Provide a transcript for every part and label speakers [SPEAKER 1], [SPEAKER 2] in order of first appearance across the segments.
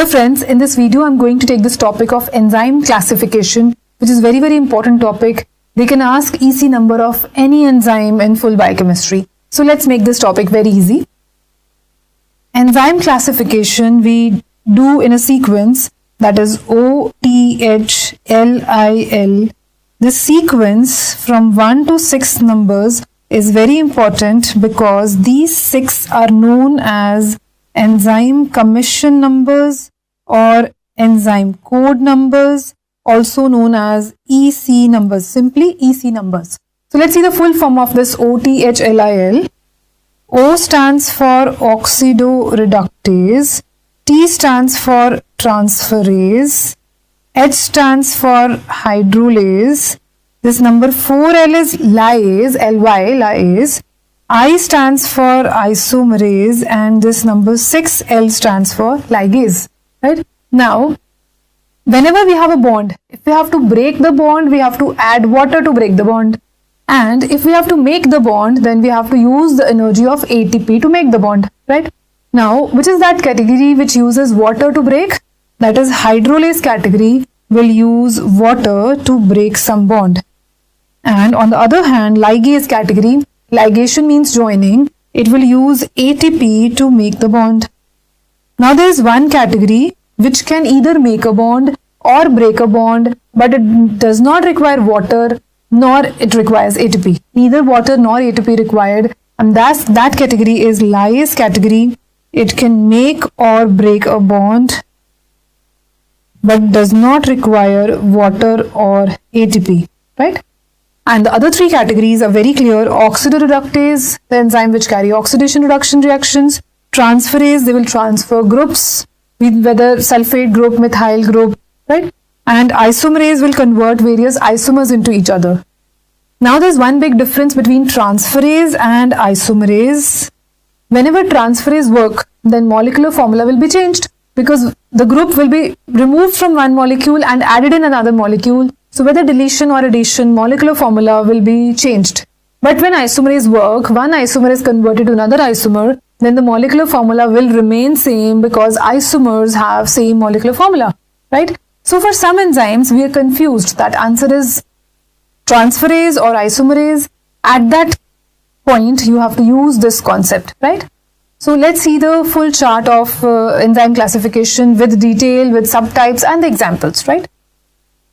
[SPEAKER 1] Hello friends, in this video I'm going to take this topic of enzyme classification, which is very important topic. They can ask EC number of any enzyme in full biochemistry. So let's make this topic very easy. Enzyme classification we do in a sequence, that is OTHLIL. This sequence from 1 to 6 numbers is very important because these 6 are known as enzyme commission numbers or enzyme code numbers, also known as EC numbers, simply EC numbers. So let's see the full form of this OTHLIL. O stands for oxidoreductase, T stands for transferase, H stands for hydrolase, this number 4L is lyase, lyase, I stands for isomerase, and this number 6L stands for ligase. Right? Now, whenever we have a bond, if we have to break the bond, we have to add water to break the bond. And if we have to make the bond, then we have to use the energy of ATP to make the bond. Right? Now, which is that category which uses water to break? That is hydrolase category will use water to break some bond. And on the other hand, ligase category, ligation means joining, it will use ATP to make the bond. Now there is one category which can either make a bond or break a bond, but it does not require water nor it requires ATP. Neither water nor ATP required, and that category is lyase category. It can make or break a bond but does not require water or ATP, right? And the other three categories are very clear. Oxidoreductase, the enzyme which carry oxidation reduction reactions. Transferase, they will transfer groups, whether sulfate group, methyl group, right? And isomerase will convert various isomers into each other. Now there's one big difference between transferase and isomerase. Whenever transferase work, then molecular formula will be changed because the group will be removed from one molecule and added in another molecule. So whether deletion or addition, molecular formula will be changed. But when isomerase work, one isomer is converted to another isomer, then the molecular formula will remain same because isomers have same molecular formula, right? So for some enzymes, we are confused that answer is transferase or isomerase. At that point, you have to use this concept, right? So let's see the full chart of enzyme classification with detail, with subtypes and the examples, right?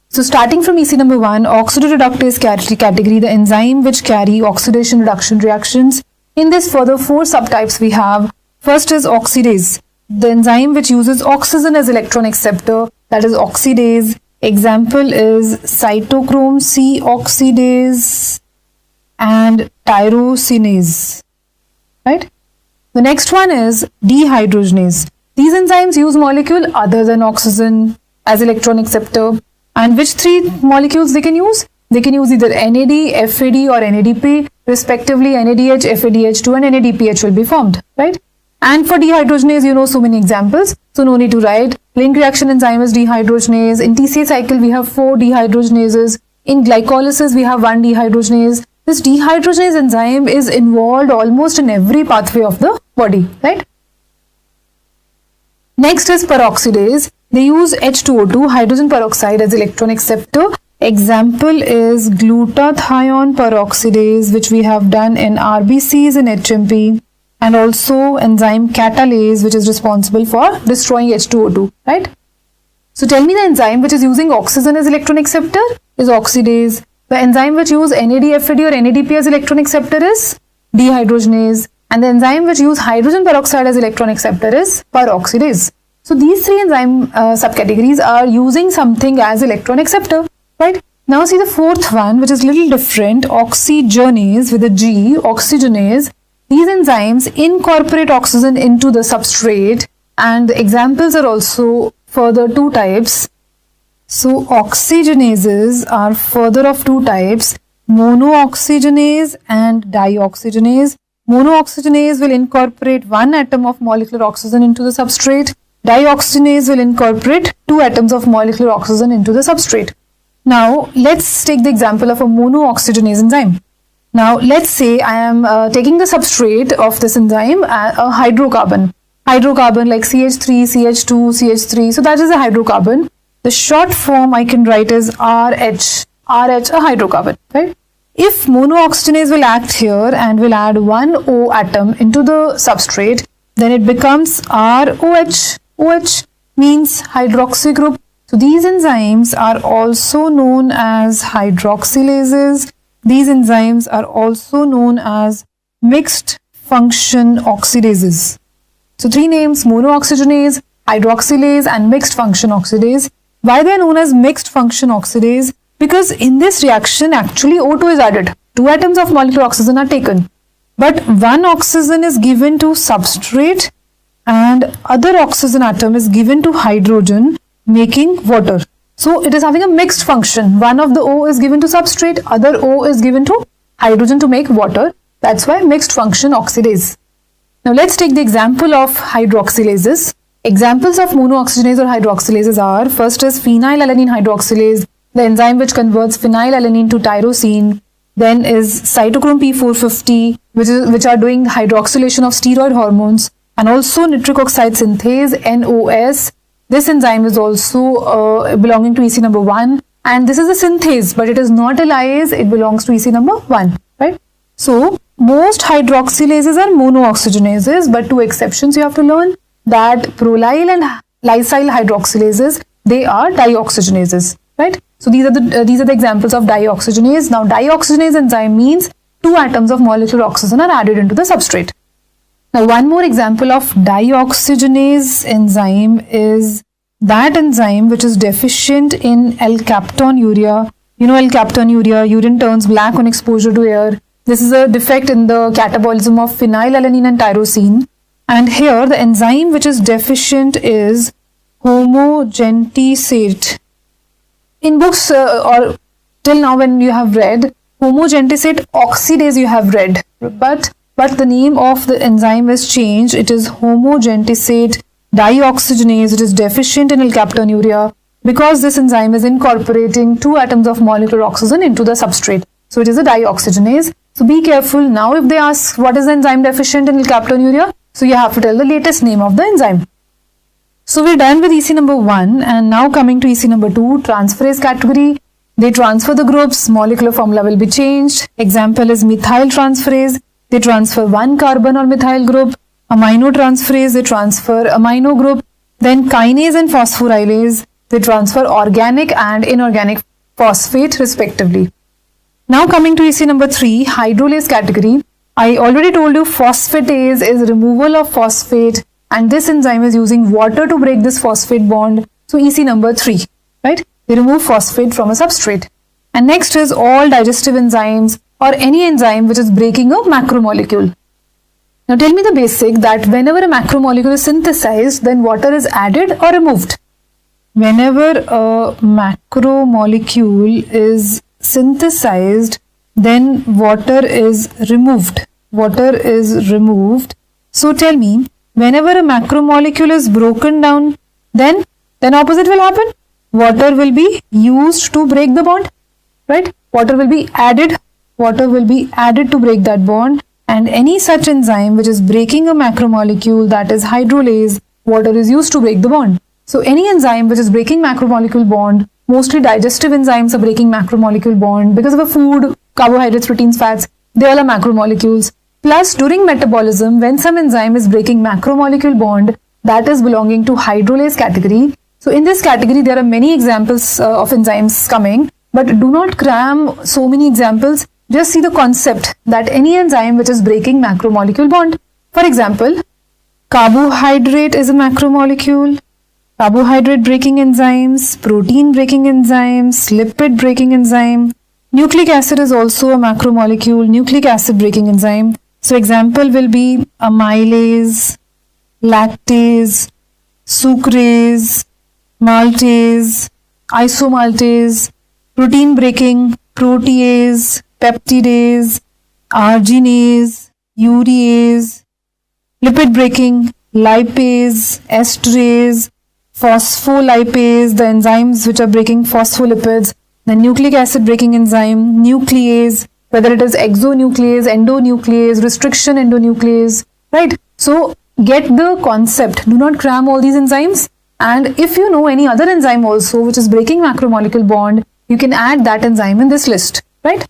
[SPEAKER 1] So starting from EC number 1, oxidoreductase category, the enzyme which carry oxidation reduction reactions. In this further 4 subtypes we have. First is oxidase, the enzyme which uses oxygen as electron acceptor, that is oxidase. Example is cytochrome C oxidase and tyrosinase, right? The next one is dehydrogenase. These enzymes use molecule other than oxygen as electron acceptor. And which 3 molecules they can use? They can use either NAD, FAD or NADP, respectively NADH, FADH2 and NADPH will be formed, right? And for dehydrogenase, you know so many examples, so no need to write. Link reaction enzyme is dehydrogenase. In TCA cycle, we have 4 dehydrogenases. In glycolysis, we have 1 dehydrogenase. This dehydrogenase enzyme is involved almost in every pathway of the body, right? Next is peroxidase. They use H2O2, hydrogen peroxide, as electron acceptor. Example is glutathione peroxidase, which we have done in RBCs in HMP, and also enzyme catalase, which is responsible for destroying H2O2, right? So tell me the enzyme which is using oxygen as electron acceptor is oxidase. The enzyme which use NAD, FAD or NADP as electron acceptor is dehydrogenase. And the enzyme which use hydrogen peroxide as electron acceptor is peroxidase. So these 3 enzyme subcategories are using something as electron acceptor, right? Now see the 4th one, which is little different, oxygenase with a G, oxygenase. These enzymes incorporate oxygen into the substrate, and the examples are also further 2 types. So oxygenases are further of 2 types, monooxygenase and dioxygenase. Monooxygenase will incorporate 1 atom of molecular oxygen into the substrate. Dioxygenase will incorporate 2 atoms of molecular oxygen into the substrate. Now, let's take the example of a monooxygenase enzyme. Now, let's say I am taking the substrate of this enzyme, a hydrocarbon. hydrocarbon like CH3, CH2, CH3. So that is a hydrocarbon. The short form I can write is RH. RH, a hydrocarbon, right? If monooxygenase will act here and will add one O atom into the substrate, then it becomes ROH. OH means hydroxy group. So these enzymes are also known as hydroxylases. These enzymes are also known as mixed function oxidases. So three names: monooxygenase, hydroxylase and mixed function oxidase. Why they are known as mixed function oxidase? Because in this reaction actually O2 is added. 2 atoms of molecular oxygen are taken. But one oxygen is given to substrate and other oxygen atom is given to hydrogen, making water. So it is having a mixed function. One of the O is given to substrate, other O is given to hydrogen to make water. That's why mixed function oxidase. Now let's take the example of hydroxylases. Examples of monooxygenase or hydroxylases are: first is phenylalanine hydroxylase, the enzyme which converts phenylalanine to tyrosine. Then is cytochrome P450, which are doing hydroxylation of steroid hormones, and also nitric oxide synthase, NOS. This enzyme is also belonging to EC number 1, and this is a synthase, but it is not a lyase, it belongs to EC number 1, right? So most hydroxylases are monooxygenases, but 2 exceptions you have to learn, that prolyl and lysyl hydroxylases, they are dioxygenases, right? So these are the examples of dioxygenase. Now dioxygenase enzyme means 2 atoms of molecular oxygen are added into the substrate. Now one more example of dioxygenase enzyme is that enzyme which is deficient in L-captonuria. You know L-captonuria, urine turns black on exposure to air. This is a defect in the catabolism of phenylalanine and tyrosine. And here the enzyme which is deficient is homogentisate. In books or till now when you have read, homogentisate oxidase you have read, but the name of the enzyme is changed. It is homogentisate dioxygenase. It is deficient in L-captonuria because this enzyme is incorporating 2 atoms of molecular oxygen into the substrate. So it is a dioxygenase. So be careful. Now if they ask what is the enzyme deficient in L-captonuria, so you have to tell the latest name of the enzyme. So we're done with EC number 1 and now coming to EC number 2, transferase category. They transfer the groups, molecular formula will be changed. Example is methyl transferase. They transfer 1 carbon or methyl group. Aminotransferase, they transfer amino group. Then kinase and phosphorylase, they transfer organic and inorganic phosphate respectively. Now coming to EC number 3, hydrolase category. I already told you phosphatase is removal of phosphate and this enzyme is using water to break this phosphate bond. So EC number 3, right? They remove phosphate from a substrate. And next is all digestive enzymes or any enzyme which is breaking a macromolecule. Now tell me the basic that whenever a macromolecule is synthesized, then water is added or removed. Whenever a macromolecule is synthesized, then water is removed. Water is removed. So tell me, whenever a macromolecule is broken down, then opposite will happen. Water will be used to break the bond, right? Water will be added. Water will be added to break that bond. And any such enzyme which is breaking a macromolecule, that is hydrolase, water is used to break the bond. So any enzyme which is breaking macromolecule bond, mostly digestive enzymes are breaking macromolecule bond because of a food, carbohydrates, proteins, fats, they all are macromolecules. Plus during metabolism, when some enzyme is breaking macromolecule bond, that is belonging to hydrolase category. So in this category, there are many examples of enzymes coming, but do not cram so many examples. Just see the concept that any enzyme which is breaking macromolecule bond. For example, carbohydrate is a macromolecule, carbohydrate breaking enzymes, protein breaking enzymes, lipid breaking enzyme. Nucleic acid is also a macromolecule, nucleic acid breaking enzyme. So example will be amylase, lactase, sucrase, maltase, isomaltase, protein breaking, protease, peptidase, arginase, urease, lipid breaking, lipase, esterase, phospholipase, the enzymes which are breaking phospholipids, the nucleic acid breaking enzyme, nuclease, whether it is exonuclease, endonuclease, restriction endonuclease, right? So get the concept. Do not cram all these enzymes. And if you know any other enzyme also which is breaking macromolecule bond, you can add that enzyme in this list, right?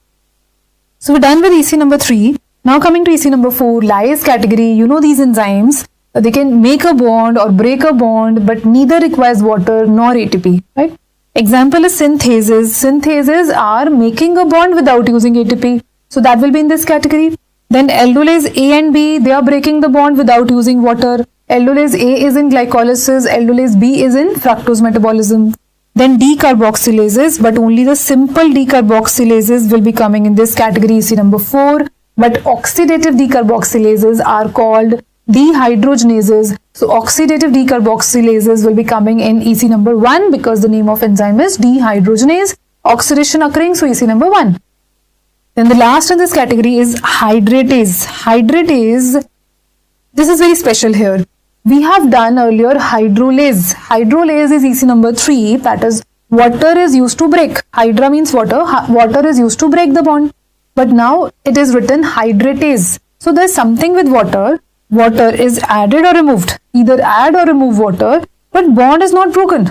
[SPEAKER 1] So we're done with EC number 3. Now coming to EC number 4, lyase category. You know these enzymes, they can make a bond or break a bond, but neither requires water nor ATP, right? Example is synthases. Synthases are making a bond without using ATP. So that will be in this category. Then aldolase A and B, they are breaking the bond without using water. Aldolase A is in glycolysis, aldolase B is in fructose metabolism. Then decarboxylases, but only the simple decarboxylases will be coming in this category, EC number 4. But oxidative decarboxylases are called dehydrogenases. So oxidative decarboxylases will be coming in EC number 1 because the name of enzyme is dehydrogenase. Oxidation occurring, so EC number 1. Then the last in this category is hydratase. Hydratase, this is very special here. We have done earlier hydrolase. Hydrolase is EC number 3, that is water is used to break. Hydra means water. Water is used to break the bond. But now it is written hydratase. So there is something with water. Water is added or removed. Either add or remove water, but bond is not broken.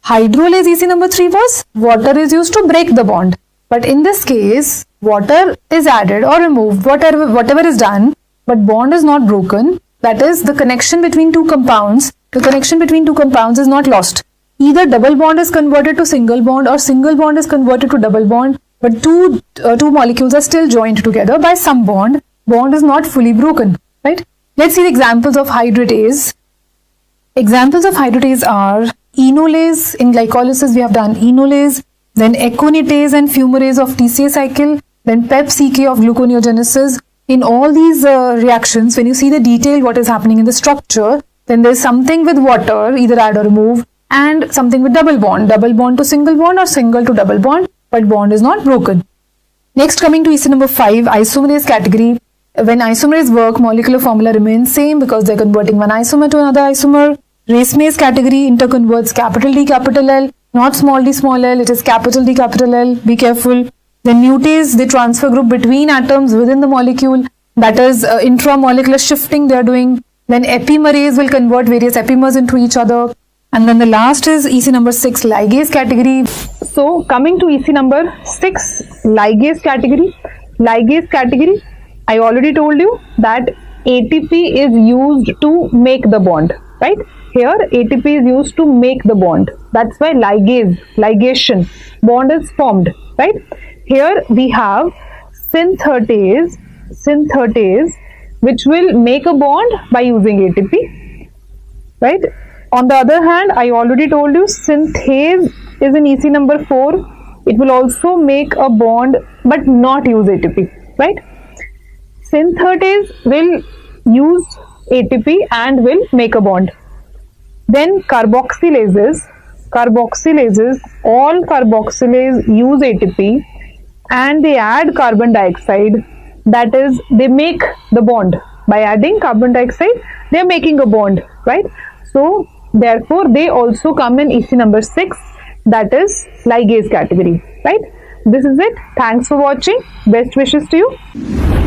[SPEAKER 1] Hydrolase EC number 3 was water is used to break the bond. But in this case, water is added or removed, whatever is done, but bond is not broken. That is, the connection between two compounds, is not lost. Either double bond is converted to single bond or single bond is converted to double bond, but two molecules are still joined together by some bond. Bond is not fully broken, right? Let's see the examples of hydratase. Examples of hydratase are enolase. In glycolysis, we have done enolase, then econitase and fumarase of TCA cycle, then PEP-CK of gluconeogenesis. In all these reactions, when you see the detail what is happening in the structure, then there is something with water, either add or remove, and something with double bond to single bond or single to double bond, but bond is not broken. Next, coming to EC number 5, isomerase category. When isomerase work, molecular formula remains same because they are converting one isomer to another isomer. Racemase category interconverts capital D, capital L, not small d, small l, it is capital D, capital L, be careful. Then mutase, they transfer group between atoms within the molecule, that is intramolecular shifting they are doing. Then epimerase will convert various epimers into each other. And then the last is EC number 6, ligase category. So coming to EC number 6, ligase category. Ligase category, I already told you that ATP is used to make the bond, right? Here ATP is used to make the bond. That's why ligation, bond is formed, right? Here we have synthetase, which will make a bond by using ATP, right? On the other hand, I already told you synthase is in EC number 4. It will also make a bond but not use ATP, right? Synthetase will use ATP and will make a bond. Then carboxylases, all carboxylase use ATP and they add carbon dioxide, that is, they make the bond. By adding carbon dioxide, they are making a bond, right? So, therefore, they also come in EC number 6, that is ligase category, right? This is it. Thanks for watching. Best wishes to you.